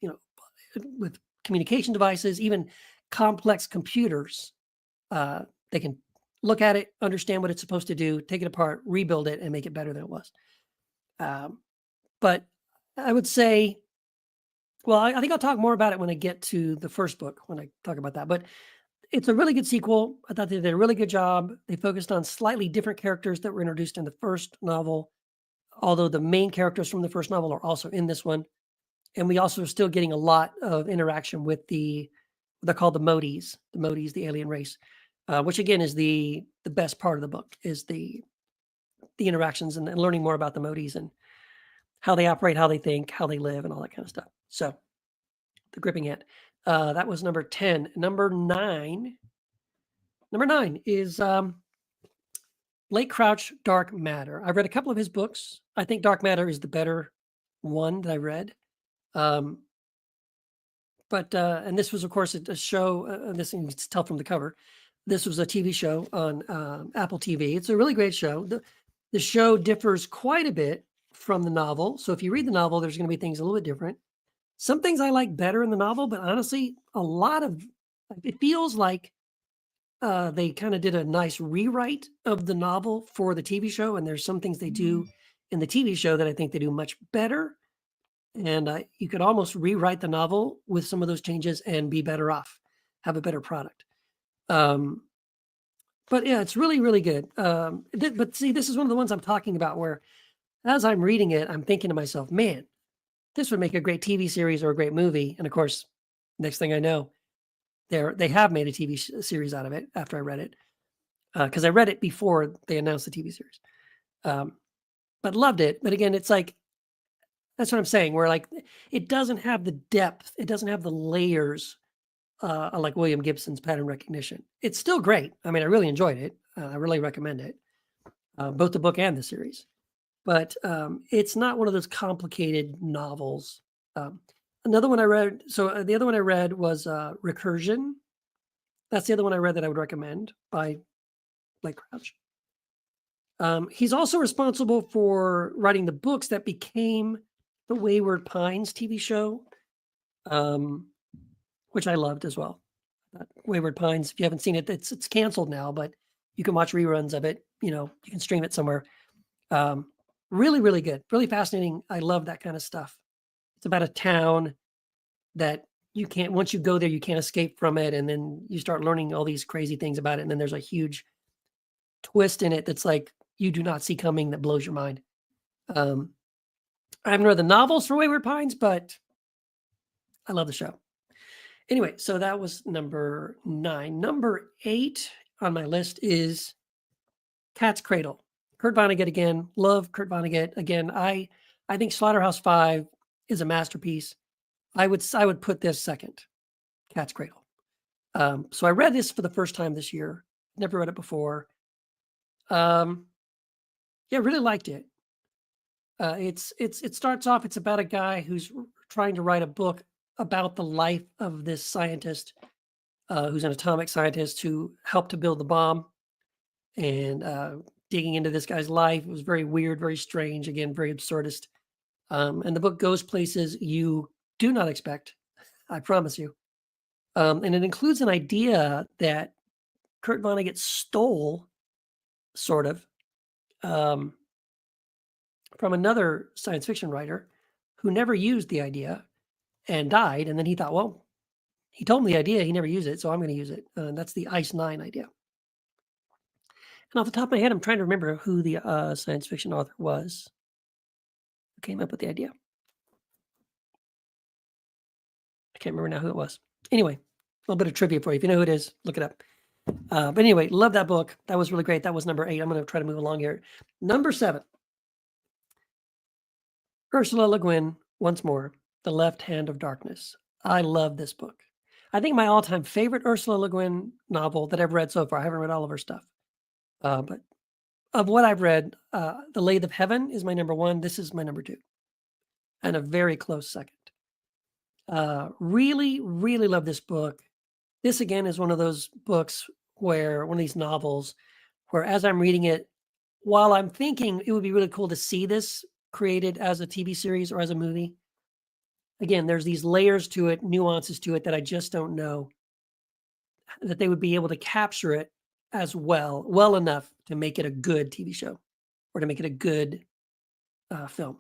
with communication devices, even complex computers. They can look at it, understand what it's supposed to do, take it apart, rebuild it, and make it better than it was. But I would say, well, I think I'll talk more about it when I get to the first book, when I talk about that. But it's a really good sequel. I thought they did a really good job. They focused on slightly different characters that were introduced in the first novel, although the main characters from the first novel are also in this one. And we also are still getting a lot of interaction with they're called the Modis, the alien race, which again is the best part of the book, is the interactions and learning more about the Modis and how they operate, how they think, how they live, and all that kind of stuff. So the Gripping Ant. That was number 10. Number 9 is Blake Crouch, Dark Matter. I've read a couple of his books. I think Dark Matter is the better one that I read. And this was, of course, a show. This you can tell from the cover. This was a TV show on Apple TV. It's a really great show. The show differs quite a bit from the novel. So if you read the novel, there's going to be things a little bit different. Some things I like better in the novel, but honestly, it feels like they kind of did a nice rewrite of the novel for the TV show. And there's some things they do in the TV show that I think they do much better. And you could almost rewrite the novel with some of those changes and be better off, have a better product. But yeah, it's really, really good. But see, this is one of the ones I'm talking about where, as I'm reading it, I'm thinking to myself, man, this would make a great TV series or a great movie. And of course, next thing I know, they have made a TV series out of it after I read it, because I read it before they announced the TV series. But loved it. But again, it's like, that's what I'm saying, where like it doesn't have the depth, it doesn't have the layers like William Gibson's Pattern Recognition. It's still great. I mean, I really enjoyed it. I really recommend it, both the book and the series. But it's not one of those complicated novels. Another one I read, the other one I read was Recursion. That's the other one I read that I would recommend, by Blake Crouch. He's also responsible for writing the books that became the Wayward Pines TV show, which I loved as well. Wayward Pines, if you haven't seen it, it's canceled now, but you can watch reruns of it. You can stream it somewhere. Really, really good. Really fascinating. I love that kind of stuff. It's about a town that once you go there, you can't escape from it. And then you start learning all these crazy things about it. And then there's a huge twist in it that's like, you do not see coming, that blows your mind. I haven't read the novels for Wayward Pines, but I love the show. Anyway, so that was number 9. Number 8 on my list is Cat's Cradle. Kurt Vonnegut again. Love Kurt Vonnegut. Again, I think Slaughterhouse-Five is a masterpiece. I would put this second, Cat's Cradle. So I read this for the first time this year. Never read it before. Yeah, really liked it. It starts off, it's about a guy who's trying to write a book about the life of this scientist, who's an atomic scientist who helped to build the bomb, and digging into this guy's life. It was very weird, very strange, again, very absurdist. And the book goes places you do not expect, I promise you. And it includes an idea that Kurt Vonnegut stole, sort of, from another science fiction writer who never used the idea and died. And then he thought, well, he told me the idea, he never used it, so I'm going to use it. And that's the Ice-9 idea. And off the top of my head, I'm trying to remember who the science fiction author was who came up with the idea. I can't remember now who it was. Anyway, little bit of trivia for you. If you know who it is, look it up. But anyway, love that book. That was really great. That was number 8. I'm going to try to move along here. Number 7, Ursula Le Guin, once more, The Left Hand of Darkness. I love this book. I think my all-time favorite Ursula Le Guin novel that I've read so far. I haven't read all of her stuff. But of what I've read, The Lathe of Heaven is my number 1. This is my number 2. And a very close second. Really, really love this book. This, again, is one of those books where, one of these novels, where as I'm reading it, while I'm thinking it would be really cool to see this created as a TV series or as a movie, again, there's these layers to it, nuances to it that I just don't know that they would be able to capture it as well enough to make it a good TV show or to make it a good film.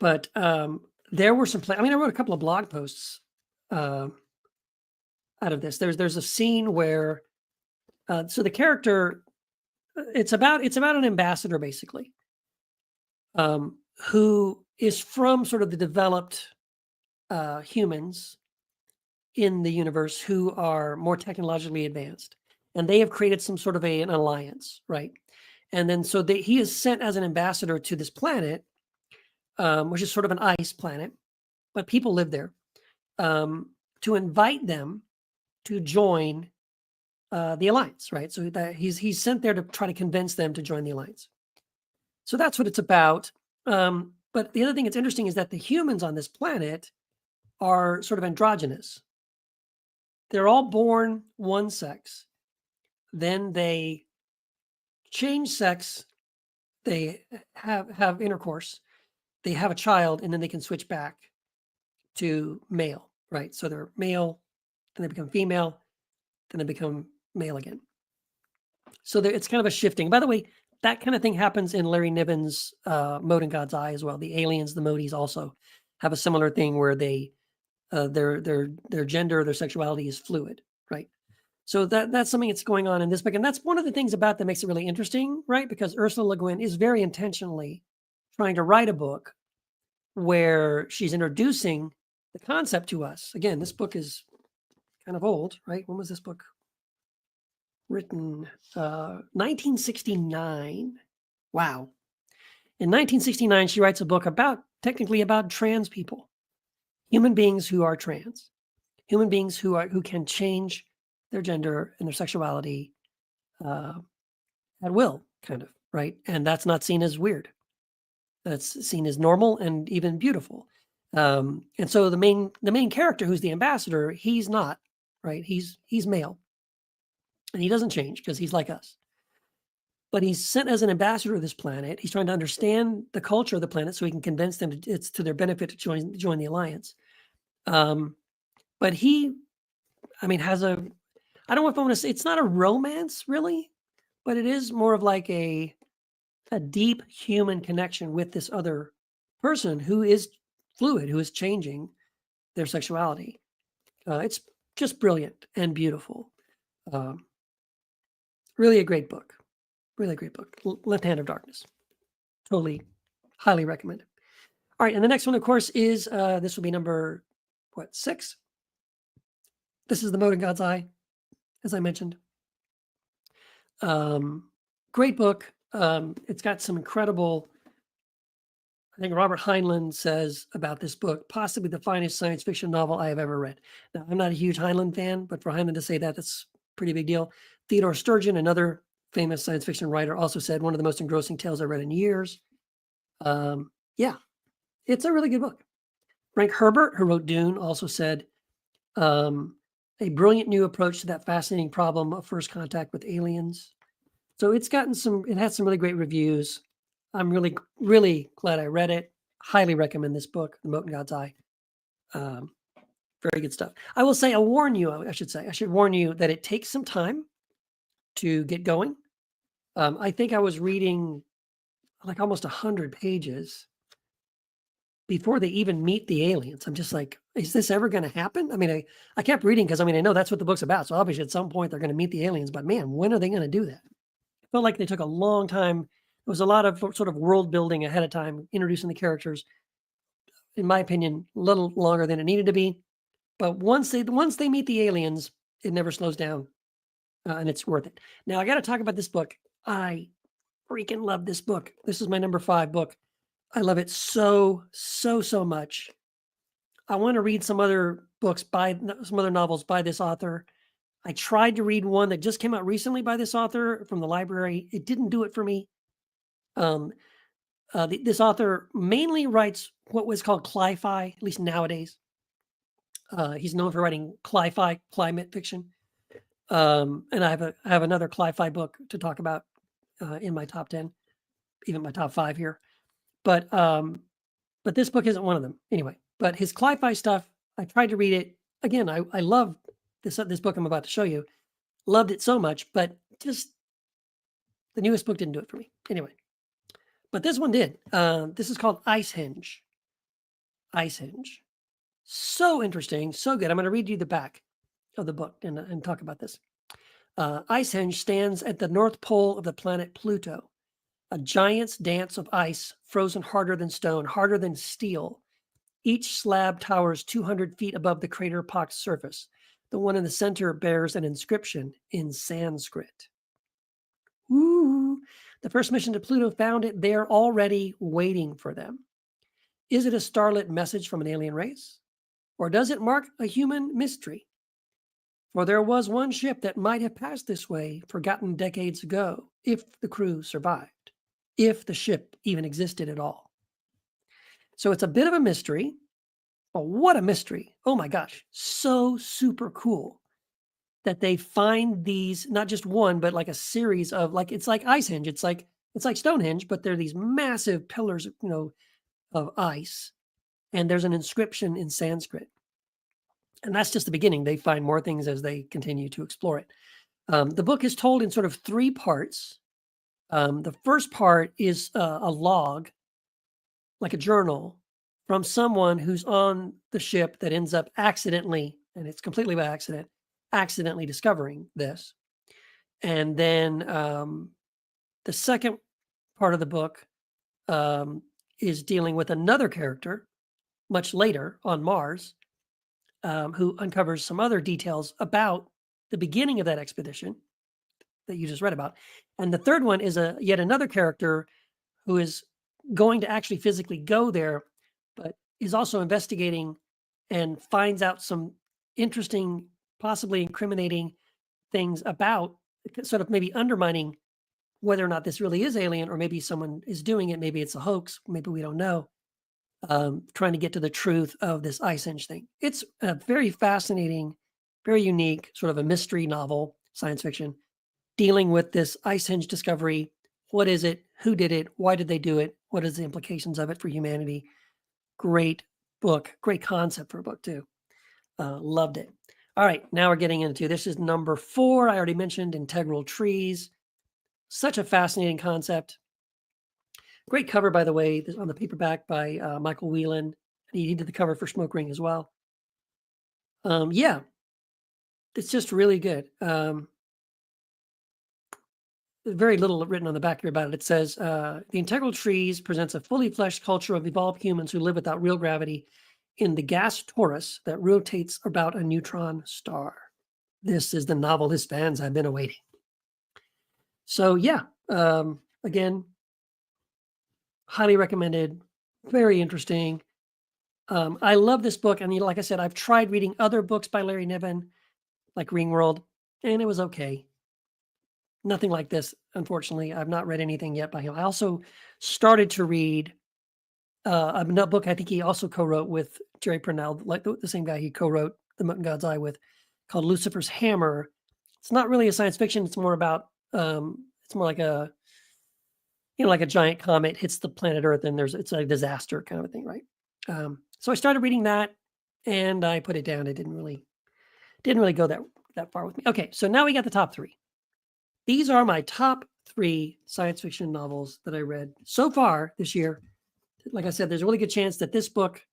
But there were some I wrote a couple of blog posts out of this. There's a scene where so the character, it's about an ambassador basically, who is from sort of the developed humans in the universe who are more technologically advanced, and they have created some sort of an alliance, right? And then so he is sent as an ambassador to this planet, which is sort of an ice planet, but people live there, to invite them to join the alliance, right? So that he's sent there to try to convince them to join the alliance. So that's what it's about. But the other thing that's interesting is that the humans on this planet are sort of androgynous. They're all born one sex, then they change sex, they have intercourse, they have a child, and then they can switch back to male, right? So they're male, then they become female, then they become male again. So it's kind of a shifting. By the way, that kind of thing happens in Larry Niven's Mode in God's Eye as well. The aliens, the Modies, also have a similar thing where they their gender, their sexuality is fluid, right? So that's something that's going on in this book, and that's one of the things about that makes it really interesting, right? Because Ursula Le Guin is very intentionally trying to write a book where she's introducing the concept to us. Again, this book is kind of old, right? When was this book written? 1969. Wow. In 1969, she writes a book technically about trans people, human beings who are trans, human beings who can change their gender and their sexuality at will, kind of, right? And that's not seen as weird. That's seen as normal and even beautiful. And so the main character, who's the ambassador, he's not, right? He's male, and he doesn't change because he's like us. But he's sent as an ambassador to this planet. He's trying to understand the culture of the planet so he can convince them it's to their benefit to join the alliance. But he, has I don't know if I want to say, it's not a romance really, but it is more of like a deep human connection with this other person who is fluid, who is changing their sexuality. It's just brilliant and beautiful. Really a great book. Really great book. Left Hand of Darkness. Totally, highly recommend it. All right, and the next one, of course, is this will be number 6. This is The Mode in God's Eye, as I mentioned. Great book. It's got some incredible. I think Robert Heinlein says about this book, possibly the finest science fiction novel I have ever read. Now, I'm not a huge Heinlein fan, but for Heinlein to say that, that's a pretty big deal. Theodore Sturgeon, another famous science fiction writer, also said one of the most engrossing tales I read in years. Yeah, it's a really good book. Frank Herbert, who wrote Dune, also said a brilliant new approach to that fascinating problem of first contact with aliens. So it had some really great reviews. I'm really, really glad I read it. Highly recommend this book, The Mote in God's Eye. Very good stuff. I will say, I should warn you that it takes some time to get going. I think I was reading like almost 100 pages before they even meet the aliens. I'm just like, is this ever going to happen? I kept reading because I know that's what the book's about. So obviously at some point they're going to meet the aliens, but man, when are they going to do that? It felt like they took a long time. There was a lot of sort of world building ahead of time, introducing the characters. In my opinion, a little longer than it needed to be. But once they meet the aliens, it never slows down, and it's worth it. Now I got to talk about this book. I freaking love this book. This is my number 5 book. I love it so much. I want to read some other books by some other novels by this author. I tried to read one that just came out recently by this author from the library. It didn't do it for me. This author mainly writes what was called cli-fi, at least nowadays. He's known for writing cli-fi, climate fiction. And I have another cli-fi book to talk about in my top 10, even my top 5 here. But this book isn't one of them anyway. But his cli-fi stuff, I tried to read it again. I love this book I'm about to show you. Loved it so much, but just the newest book didn't do it for me anyway. But this one did. This is called Ice Hinge. Ice Hinge. So interesting, so good. I'm going to read you the back of the book and talk about this. Ice Hinge stands at the North Pole of the planet Pluto, a giant's dance of ice frozen harder than stone, harder than steel. Each slab towers 200 feet above the crater-pocked surface. The one in the center bears an inscription in Sanskrit. Ooh, the first mission to Pluto found it there already waiting for them. Is it a starlit message from an alien race? Or does it mark a human mystery? For there was one ship that might have passed this way, forgotten decades ago, if the crew survived, if the ship even existed at all. So it's a bit of a mystery, but what a mystery. Oh my gosh, so super cool that they find these, not just one, but like a series of, like, it's like Ice Hinge. It's like Stonehenge, but they're these massive pillars, of ice. And there's an inscription in Sanskrit. And that's just the beginning. They find more things as they continue to explore it. The book is told in sort of 3 parts. The first part is a log, like a journal, from someone who's on the ship that ends up accidentally, and it's completely by accident, accidentally discovering this. And then the second part of the book is dealing with another character much later on Mars, who uncovers some other details about the beginning of that expedition that you just read about. And the third one is yet another character who is going to actually physically go there, but is also investigating and finds out some interesting, possibly incriminating things about, sort of maybe undermining whether or not this really is alien, or maybe someone is doing it. Maybe it's a hoax. Maybe we don't know. Trying to get to the truth of this Ice Hinge thing. It's a very fascinating, very unique, sort of a mystery novel, science fiction, dealing with this Ice Hinge discovery. What is it? Who did it? Why did they do it? What is the implications of it for humanity? Great book. Great concept for a book, too. Loved it. All right, now we're getting into, this is number 4. I already mentioned integral trees. Such a fascinating concept. Great cover, by the way, on the paperback by Michael Whelan. He did the cover for Smoke Ring as well. Yeah, it's just really good. Very little written on the back here about it. It says, the integral trees presents a fully fleshed culture of evolved humans who live without real gravity in the gas torus that rotates about a neutron star. This is the novel his fans have been awaiting. So yeah, again, highly recommended. Very interesting. I love this book. And like I said, I've tried reading other books by Larry Niven, like Ringworld, and it was okay. Nothing like this, unfortunately. I've not read anything yet by him. I also started to read a book I think he also co-wrote with Jerry Purnell, like the same guy he co-wrote The Mountain God's Eye with, called Lucifer's Hammer. It's not really a science fiction. It's more about, it's more like a, like a giant comet hits the planet Earth and it's a disaster kind of a thing, right? So I started reading that and I put it down. It didn't really go that far with me. Okay, so now we got the top 3. These are my top 3 science fiction novels that I read so far this year. Like I said, there's a really good chance that this book,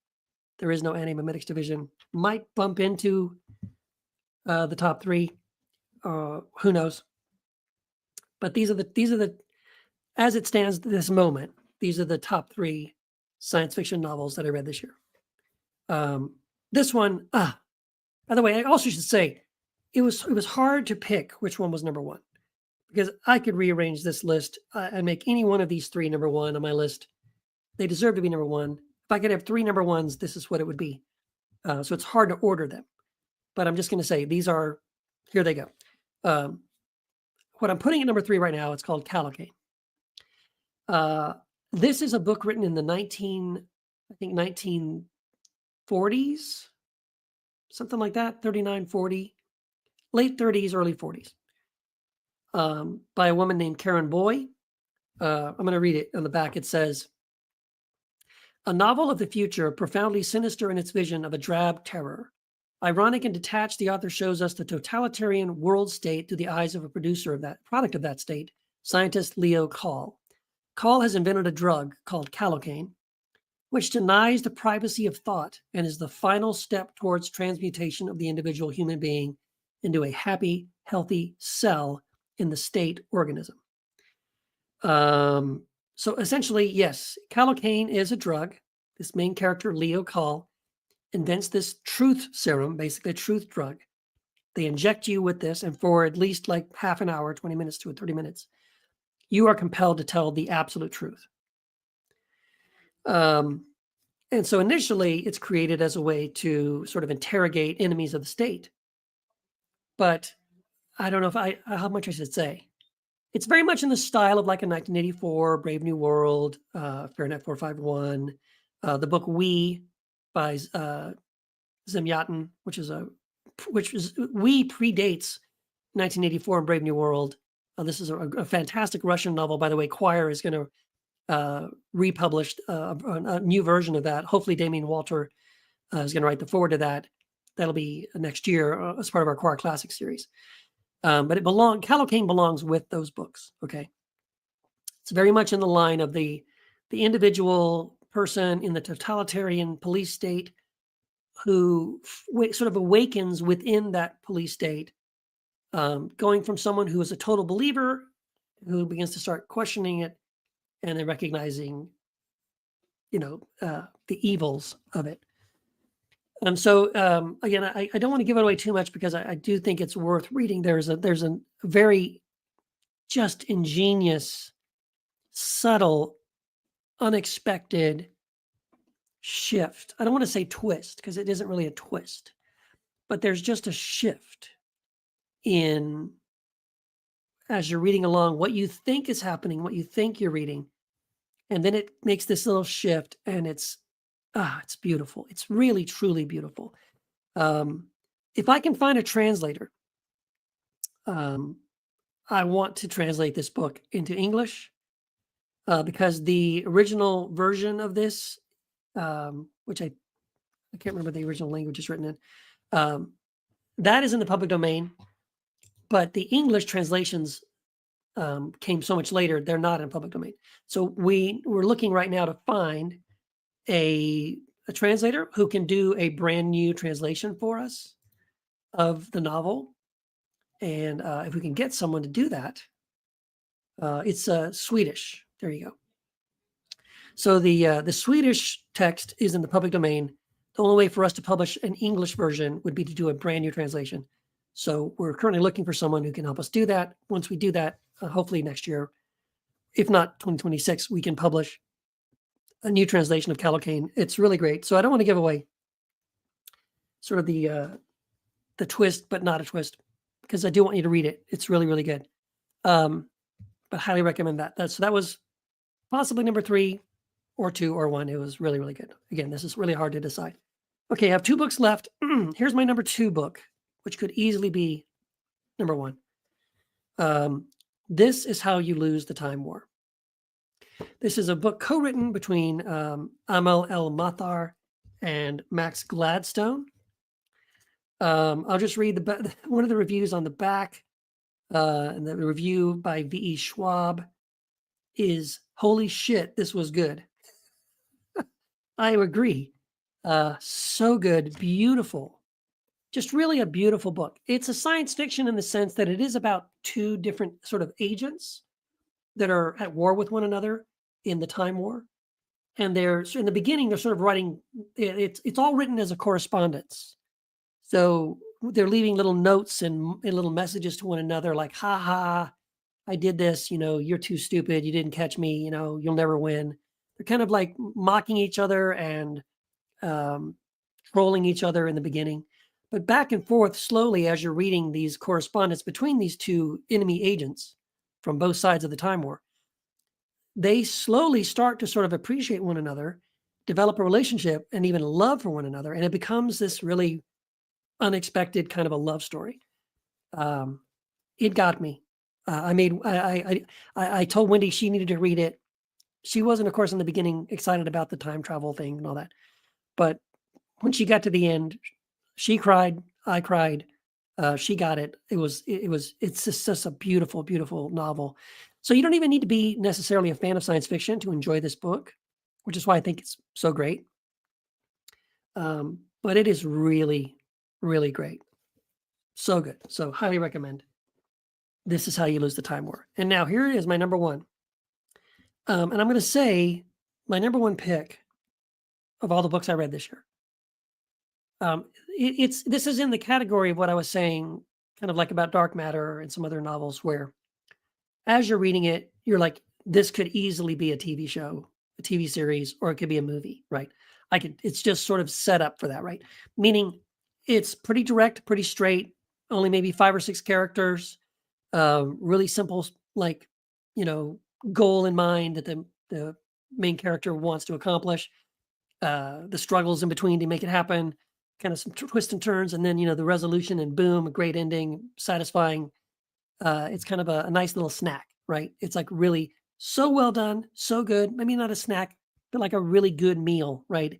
There Is No Anti-Memetics Division, might bump into the top 3. Who knows? But these are the, as it stands this moment, these are the top 3 science fiction novels that I read this year. This one, By the way, I also should say it was hard to pick which one was number one because I could rearrange this list and make any one of these three number one on my list. They deserve to be number one. If I could have three number ones, this is what it would be. So it's hard to order them. But I'm just going to say these are, here they go. What I'm putting at number three right now, it's called Cavalcade. This is a book written in the 1940s, something like that, 39, 40, late 30s, early 40s, by a woman named Karen Boy. I'm going to read it on the back. It says, a novel of the future, profoundly sinister in its vision of a drab terror. Ironic and detached, the author shows us the totalitarian world state through the eyes of a producer of that product of that state, scientist Leo Call. Call has invented a drug called Cavalcade, which denies the privacy of thought and is the final step towards transmutation of the individual human being into a happy, healthy cell in the state organism. So essentially, yes, Cavalcade is a drug. This main character, Leo Call, invents this truth serum, basically a truth drug. They inject you with this, and for at least like half an hour, 20 minutes to 30 minutes, you are compelled to tell the absolute truth. And so initially, it's created as a way to sort of interrogate enemies of the state. But I don't know how much I should say. It's very much in the style of like a 1984 Brave New World, Fahrenheit 451, the book We by Zemyatin, which We predates 1984 and Brave New World. This is a fantastic Russian novel, by the way. Choir is going to republish a new version of that. Hopefully, Damien Walter is going to write the forward to that. That'll be next year as part of our Choir Classic series. But Cavalcade belongs with those books. Okay, it's very much in the line of the individual person in the totalitarian police state who sort of awakens within that police state, going from someone who is a total believer, who begins to start questioning it, and then recognizing, the evils of it. So again, I don't want to give it away too much because I do think it's worth reading. There's a very just ingenious, subtle, unexpected shift. I don't want to say twist because it isn't really a twist, but there's just a shift in as you're reading along what you think is happening, what you think you're reading, and then it makes this little shift, and it's beautiful. It's really, truly beautiful. If I can find a translator, I want to translate this book into English because the original version of this, which I can't remember the original language it's written in, that is in the public domain, but the English translations came so much later, they're not in public domain. So we're looking right now to find a translator who can do a brand new translation for us of the novel. And if we can get someone to do that, it's Swedish. There you go. So the Swedish text is in the public domain. The only way for us to publish an English version would be to do a brand new translation. So we're currently looking for someone who can help us do that. Once we do that, hopefully next year, if not 2026, we can publish a new translation of Cavalcade. It's really great. So I don't want to give away sort of the twist, but not a twist, because I do want you to read it. It's really, really good. But highly recommend that. So that was possibly number 3 or 2 or 1. It was really, really good. Again, this is really hard to decide. Okay, I have 2 books left. Here's my number 2 book, which could easily be number 1. This is How You Lose the Time War. This is a book co-written between Amal El-Mathar and Max Gladstone. I'll just read one of the reviews on the back. And the review by V.E. Schwab is, holy shit, this was good. I agree. So good, beautiful. Just really a beautiful book. It's a science fiction in the sense that it is about 2 different sort of agents that are at war with one another in the Time War. And they're in the beginning, they're sort of writing, it's all written as a correspondence. So they're leaving little notes and little messages to one another like, "Ha ha, I did this, you're too stupid. You didn't catch me, you'll never win." They're kind of like mocking each other and um, trolling each other in the beginning. But back and forth slowly as you're reading these correspondence between these two enemy agents from both sides of the Time War, they slowly start to sort of appreciate one another, develop a relationship, and even love for one another. And it becomes this really unexpected kind of a love story. Um, it got me. I told Wendy she needed to read it. She wasn't, of course, in the beginning excited about the time travel thing and all that. But when she got to the end, she cried, I cried. She got it. It's just a beautiful, beautiful novel. So you don't even need to be necessarily a fan of science fiction to enjoy this book, which is why I think it's so great. But it is really, really great. So good. So highly recommend. This is How You Lose the Time War. And now here is my number one. And I'm going to say my number one pick of all the books I read this year. This is in the category of what I was saying, kind of like about Dark Matter and some other novels, where as you're reading it, you're like, this could easily be a TV show, a TV series, or it could be a movie, right? It's just sort of set up for that, right? Meaning it's pretty direct, pretty straight, only maybe 5 or 6 characters, really simple, like, goal in mind that the main character wants to accomplish, the struggles in between to make it happen, kind of some twists and turns, and then, the resolution and boom, a great ending, satisfying. It's kind of a nice little snack, right? It's like really so well done, so good. Maybe not a snack, but like a really good meal, right?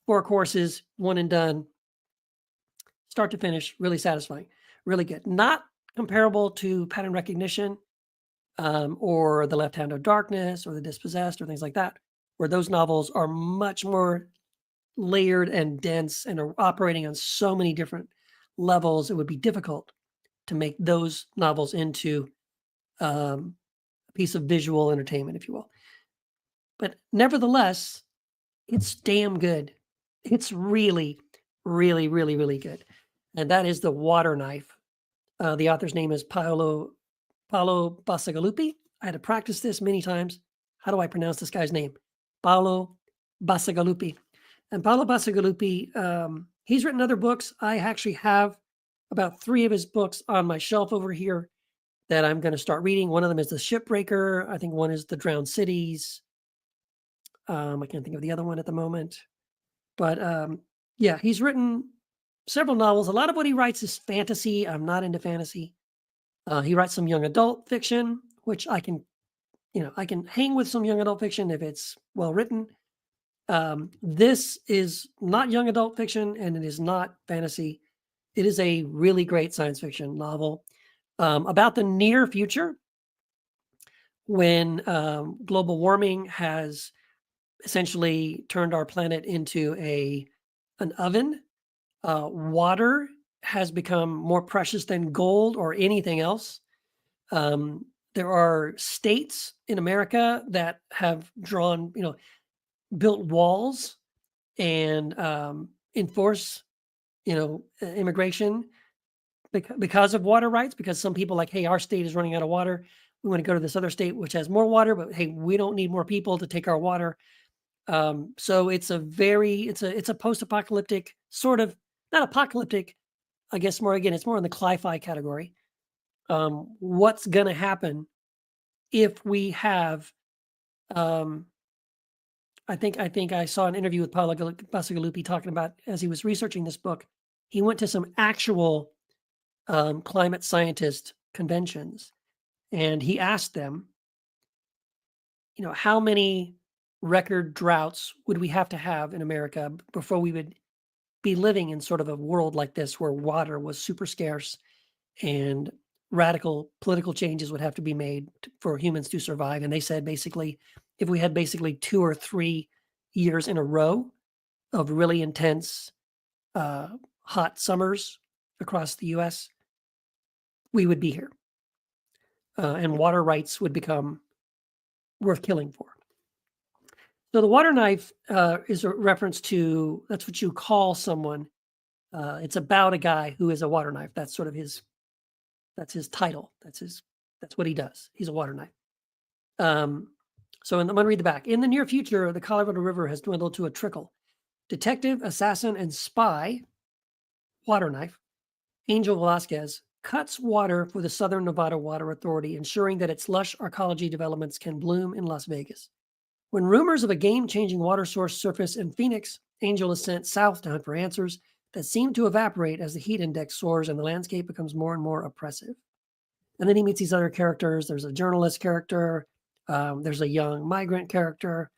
4 courses, one and done, start to finish, really satisfying, really good. Not comparable to Pattern Recognition, or The Left Hand of Darkness or The Dispossessed or things like that, where those novels are much more layered and dense and are operating on so many different levels. It would be difficult to make those novels into a piece of visual entertainment, if you will. But nevertheless, it's damn good. It's really, really, really, really good. And that is The Water Knife. The author's name is Paolo Bacigalupi. I had to practice this many times. How do I pronounce this guy's name? Paolo Bacigalupi. And Paolo Bacigalupi, he's written other books. I actually have about 3 of his books on my shelf over here that I'm going to start reading. One of them is The Shipbreaker. I think one is The Drowned Cities. I can't think of the other one at the moment. But yeah, he's written several novels. A lot of what he writes is fantasy. I'm not into fantasy. He writes some young adult fiction, which I can hang with some young adult fiction if it's well written. This is not young adult fiction and it is not fantasy. It is a really great science fiction novel about the near future when global warming has essentially turned our planet into an oven. Water has become more precious than gold or anything else. There are states in America that have built walls and enforce, immigration because of water rights. Because some people like, hey, our state is running out of water. We want to go to this other state which has more water, but hey, we don't need more people to take our water. So it's a post-apocalyptic sort of, not apocalyptic, I guess it's more in the cli-fi category. What's going to happen if we have, I think I saw an interview with Paolo Bacigalupi talking about, as he was researching this book, he went to some actual climate scientist conventions and he asked them, how many record droughts would we have to have in America before we would be living in sort of a world like this where water was super scarce and radical political changes would have to be made for humans to survive. And they said basically, if we had basically 2 or 3 years in a row of really intense hot summers across the US, we would be here. And water rights would become worth killing for. So the water knife is a reference to, that's what you call someone It's about a guy who is a water knife. That's sort of that's his title. That's what he does. He's a water knife. So I'm going to read the back. In the near future, the Colorado River has dwindled to a trickle. Detective, assassin, and spy, water knife, Angel Velasquez, cuts water for the Southern Nevada Water Authority, ensuring that its lush arcology developments can bloom in Las Vegas. When rumors of a game-changing water source surface in Phoenix, Angel is sent southbound for answers that seem to evaporate as the heat index soars and the landscape becomes more and more oppressive. And then he meets these other characters. There's a journalist character. There's a young migrant character.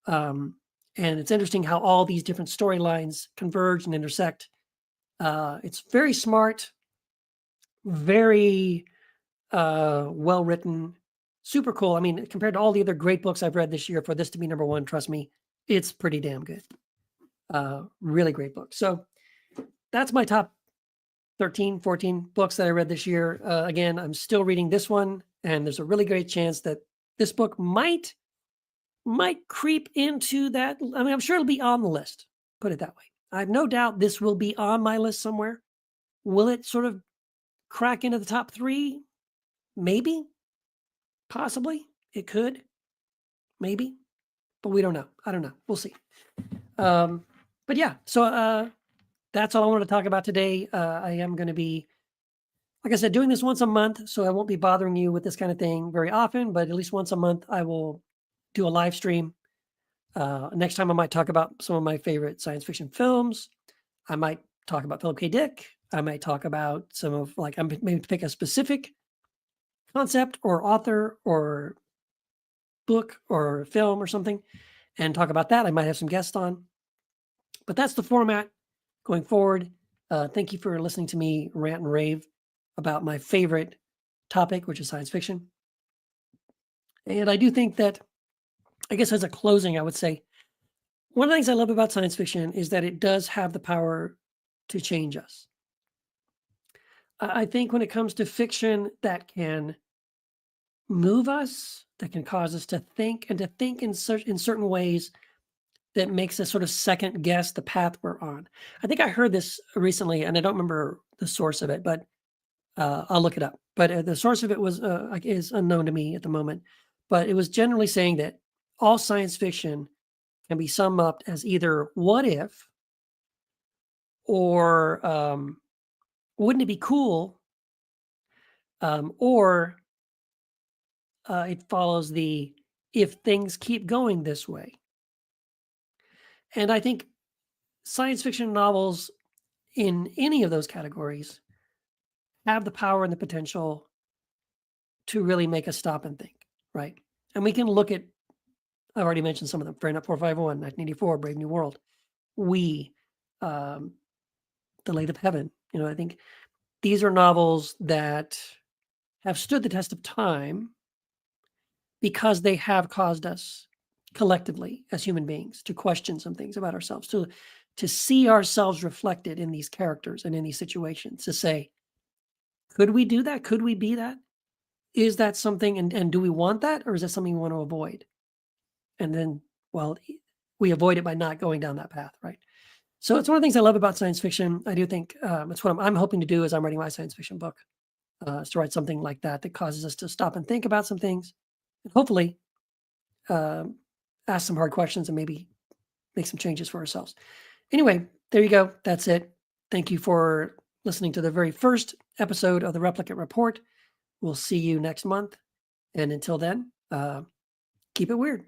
And it's interesting how all these different storylines converge and intersect. It's very smart, very well written, super cool. I mean, compared to all the other great books I've read this year, for this to be number one, trust me, it's pretty damn good. Really great book. So that's my top 13, 14 books that I read this year. Again, I'm still reading this one, and there's a really great chance that this book might creep into that. I mean, I'm sure it'll be on the list, put it that way. I have no doubt this will be on my list somewhere. Will it sort of crack into the top 3? Maybe, possibly. It could, maybe, but we don't know. I don't know. We'll see. But yeah, so that's all I wanted to talk about today. I am going to be, like I said, doing this once a month, so I won't be bothering you with this kind of thing very often, but at least once a month I will do a live stream. Next time I might talk about some of my favorite science fiction films. I might talk about Philip K. Dick. I might talk about some of, like, I'm maybe pick a specific concept or author or book or film or something and talk about that. I might have some guests on. But that's the format going forward. Thank you for listening to me rant and rave about my favorite topic, which is science fiction. And I do think that, I guess as a closing, I would say, one of the things I love about science fiction is that it does have the power to change us. I think when it comes to fiction that can move us, that can cause us to think, and to think in certain ways that makes us sort of second guess the path we're on. I think I heard this recently, and I don't remember the source of it, but I'll look it up. But the source of it was is unknown to me at the moment. But it was generally saying that all science fiction can be summed up as either what if, or wouldn't it be cool, or it follows the if things keep going this way. And I think science fiction novels in any of those categories have the power and the potential to really make us stop and think, right? And we can look at, I've already mentioned some of them, Fahrenheit 451, 1984, Brave New World, The Lathe of Heaven. You know, I think these are novels that have stood the test of time because they have caused us collectively as human beings to question some things about ourselves, to see ourselves reflected in these characters and in these situations, to say, could we do that? Could we be that? Is that something, and do we want that, or is that something we want to avoid? And then, well, we avoid it by not going down that path, right? So it's one of the things I love about science fiction. I do think it's what I'm hoping to do as I'm writing my science fiction book, is to write something like that that causes us to stop and think about some things, and hopefully ask some hard questions and maybe make some changes for ourselves. Anyway, there you go. That's it. Thank you for listening to the very first episode of the Replicant Report. We'll see you next month. And until then, keep it weird.